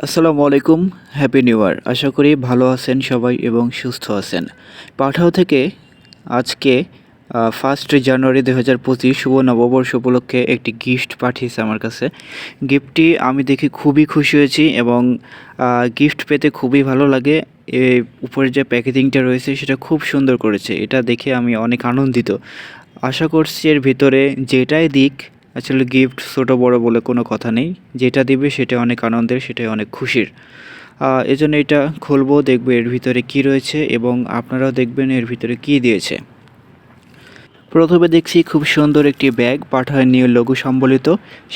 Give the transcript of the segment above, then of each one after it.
আসসালামু আলাইকুম। Happy new year. আশা করি ভালো আছেন সবাই এবং সুস্থ আছেন। পাঠাও থেকে আজকে 1 জানুয়ারি 2025 শুভ নববর্ষ উপলক্ষে একটি গিফট পাঠিয়েছে আমার কাছে। গিফটটি আমি দেখে খুবই খুশি হয়েছি এবং গিফট পেতে খুবই ভালো লাগে। উপরে যে প্যাকেজিংটা রয়েছে সেটা খুব সুন্দর করেছে। এটা দেখে আমি অনেক আনন্দিত। আশা করছি এর ভিতরে যেটাই দিক, আসলে গিফট ছোটো বড় বলে কোনো কথা নেই। যেটা দিবে সেটা অনেক আনন্দের, সেটাই অনেক খুশির। এজন্য এটা খুলবো, দেখবো এর ভিতরে কি রয়েছে এবং আপনারাও দেখবেন এর ভিতরে কি দিয়েছে। প্রথমে দেখছি খুব সুন্দর একটি ব্যাগ, পাঠায় নিউ লোগো সম্বলিত।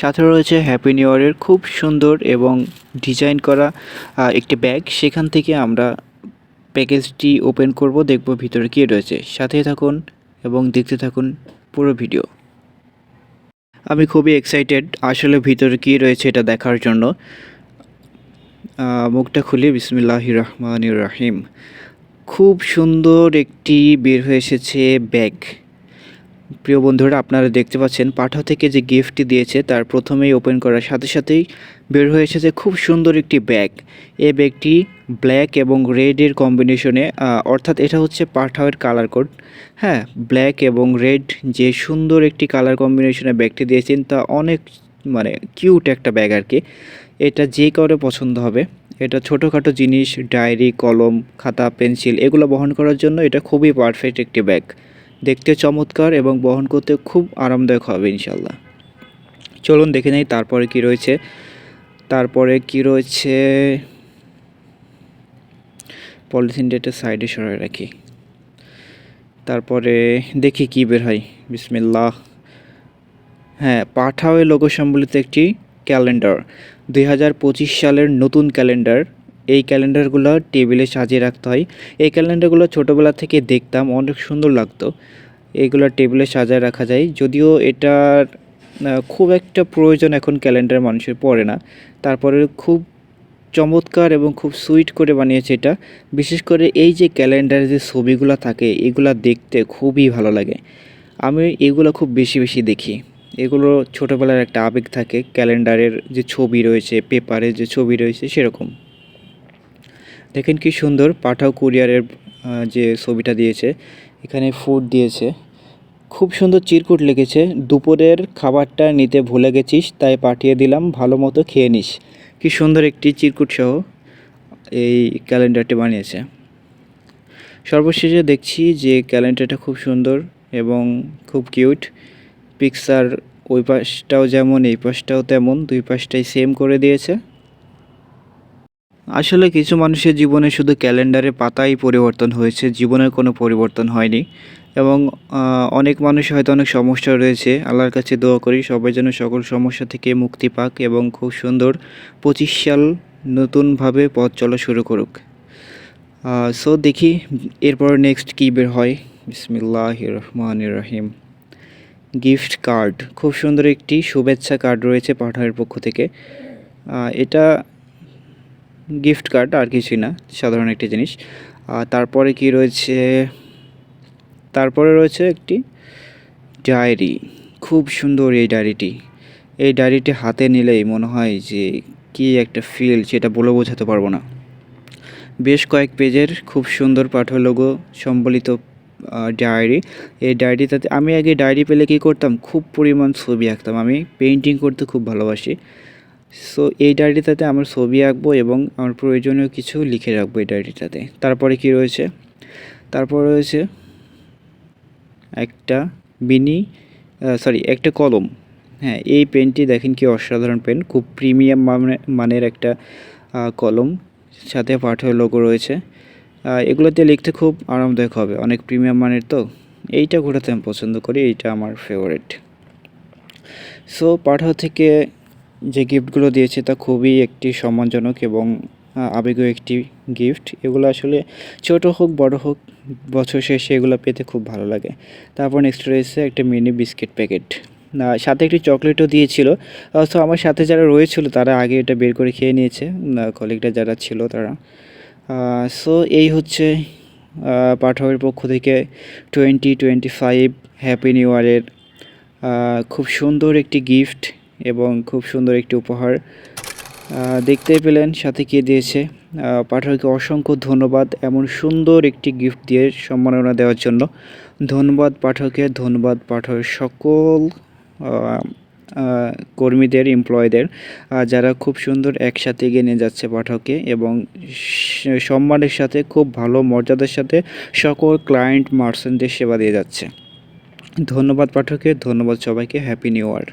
সাথে রয়েছে হ্যাপি নিউ ইয়ারের খুব সুন্দর এবং ডিজাইন করা একটি ব্যাগ। সেখান থেকে আমরা প্যাকেজটি ওপেন করব, দেখব ভিতরে কী রয়েছে। সাথেই থাকুন এবং দেখতে থাকুন পুরো ভিডিও। আমি খুবই এক্সাইটেড আসলে ভিতরে কী রয়েছে এটা দেখার জন্য। মুখটা খুলি, বিসমিল্লাহির রহমানির রহিম। খুব সুন্দর একটি বের হয়ে এসেছে ব্যাগ। প্রিয় বন্ধুরা, আপনারা দেখতে পাচ্ছেন পাঠাও থেকে যে গিফটটি দিয়েছে তার প্রথমেই ওপেন করার সাথে সাথেই বের হয়ে এসেছে খুব সুন্দর একটি ব্যাগ। এই ব্যাগটি ব্ল্যাক এবং রেডের কম্বিনেশনে, অর্থাৎ এটা হচ্ছে পাঠাওয়ের কালার কোড। হ্যাঁ, ব্ল্যাক এবং রেড যে সুন্দর একটি কালার কম্বিনেশনে ব্যাগটি দিয়েছেন তা অনেক কিউট একটা ব্যাগ আর কি। এটা যে কারো পছন্দ হবে। এটা ছোটোখাটো জিনিস, ডায়েরি, কলম, খাতা, পেন্সিল এগুলো বহন করার জন্য এটা খুবই পারফেক্ট একটি ব্যাগ। দেখতে চমৎকার এবং বহন করতে খুব আরামদায়ক হবে ইনশাল্লাহ। চলুন দেখে নেই তারপরে কি রয়েছে। পলিথিন ডেটা সাইডে সরাই রাখি। তারপরে দেখি কি বের হয়। বিসমিল্লাহ। হ্যাঁ, পাঠাও লোগো সম্বলিত একটি ক্যালেন্ডার, 2025 সালের নতুন ক্যালেন্ডার। এই ক্যালেন্ডারগুলো টেবিলে সাজিয়ে রাখতে হয়। এই ক্যালেন্ডারগুলো ছোটোবেলা থেকে দেখতাম, অনেক সুন্দর লাগতো। এইগুলো টেবিলে সাজায় রাখা যায়, যদিও এটার খুব একটা প্রয়োজন এখন ক্যালেন্ডার মানুষের পড়ে না। তারপরে খুব চমৎকার এবং খুব সুইট করে বানিয়েছে এটা। বিশেষ করে এই যে ক্যালেন্ডারে যে ছবিগুলো থাকে এগুলো দেখতে খুবই ভালো লাগে। আমি এগুলো খুব বেশি বেশি দেখি। এগুলো ছোটোবেলার একটা আবেগ থাকে, ক্যালেন্ডারের যে ছবি রয়েছে, পেপারে যে ছবি রয়েছে সেরকম। দেখেন কি সুন্দর পাঠাও কুরিয়ারের যে ছবিটা দিয়েছে, এখানে ফুড দিয়েছে, খুব সুন্দর চিরকুট লিখেছে, দুপুরের খাবারটা নিতে ভুলে গেছিস তাই পাঠিয়ে দিলাম, ভালো মতো খেয়ে নিস। কি সুন্দর একটি চিরকুট সহ এই ক্যালেন্ডারটি বানিয়েছে। সর্বশেষে দেখছি যে ক্যালেন্ডারটা খুব সুন্দর এবং খুব কিউট। পিকচার ওই পাশটাও যেমন এই পাশটাও তেমন, দুই পাশটাই সেম করে দিয়েছে। আসলে কিছু মানুষের জীবনে শুধু ক্যালেন্ডারের পাতাই পরিবর্তন হয়েছে, জীবনের কোনো পরিবর্তন হয়নি। এবং অনেক মানুষ হয়তো অনেক সমস্যা রয়েছে, আল্লাহর কাছে দোয়া করি সবাই যেন সকল সমস্যা থেকে মুক্তি পাক এবং খুব সুন্দর 25 সাল নতুনভাবে পথ চলা শুরু করুক। সো দেখি এরপর নেক্সট কী বের হয়। বিসমিল্লাহির রহমানির রহিম। গিফট কার্ড, খুব সুন্দর একটি শুভেচ্ছা কার্ড রয়েছে পাঠাওয়ের পক্ষ থেকে। এটা গিফট কার্ড, আর কিছুই না, সাধারণ একটি জিনিস। তারপরে কি রয়েছে, তারপরে রয়েছে একটি ডায়েরি। খুব সুন্দর এই ডায়েরিটি হাতে নিলেই মনে হয় যে কি একটা ফিল, সেটা বলে বোঝাতে পারবো না। বেশ কয়েক পেজের খুব সুন্দর পাঠাও লোগো সম্বলিত ডায়েরি। এই ডায়েরিটাতে আমি আগে ডায়েরি পেলে কী করতাম, খুব পরিমাণ ছবি আঁকতাম। আমি পেইন্টিং করতে খুব ভালোবাসি। সো এই ডায়েরিটাতে আমার ছবি আঁকবো এবং আমার প্রয়োজনীয় কিছু লিখে রাখবো এই ডায়েরিটাতে। তারপরে কি রয়েছে, তারপর রয়েছে একটা একটা কলম। হ্যাঁ, এই পেনটি দেখেন কি অসাধারণ পেন, খুব প্রিমিয়াম মানের একটা কলম। সাথে পাঠাও লোগো রয়েছে। এগুলোতে লিখতে খুব আরামদায়ক হবে, অনেক প্রিমিয়াম মানের তো। এইটা ঘোরাতে আমি পছন্দ করি, এইটা আমার ফেভারিট। সো পাঠাও থেকে যে গিফটগুলো দিয়েছে তা খুবই একটি সম্মানজনক এবং আবেগীয় একটি গিফট। এগুলো আসলে ছোট হোক বড় হোক, বছর শেষে এগুলো পেতে খুব ভালো লাগে। তারপর নেক্সট রয়েছে একটা মিনি বিস্কিট প্যাকেট, সাথে একটি চকলেটও দিয়েছিল। সো আমার সাথে যারা রয়েছিল তারা আগে এটা বের করে খেয়ে নিয়েছে, কলিগরা যারা ছিল তারা। সো এই হচ্ছে পাঠাওয়ের পক্ষ থেকে 2025 হ্যাপি নিউ ইয়ারের খুব সুন্দর একটি গিফট এবং খুব সুন্দর একটি উপহার। দেখতেই পেলেন সাথে কে দিয়েছে। পাঠককে অসংখ্য ধন্যবাদ এমন সুন্দর একটি গিফট দিয়ে সম্মাননা দেওয়ার জন্য। ধন্যবাদ পাঠককে, ধন্যবাদ পাঠকের সকল কর্মীদের, এমপ্লয়ীদের, যারা খুব সুন্দর একসাথে এগিয়ে নিয়ে যাচ্ছে পাঠককে এবং সম্মানের সাথে খুব ভালো মর্যাদার সাথে সকল ক্লায়েন্ট মার্চেন্টদের সেবা দিয়ে যাচ্ছে। ধন্যবাদ পাঠককে, ধন্যবাদ সবাইকে। Happy new year.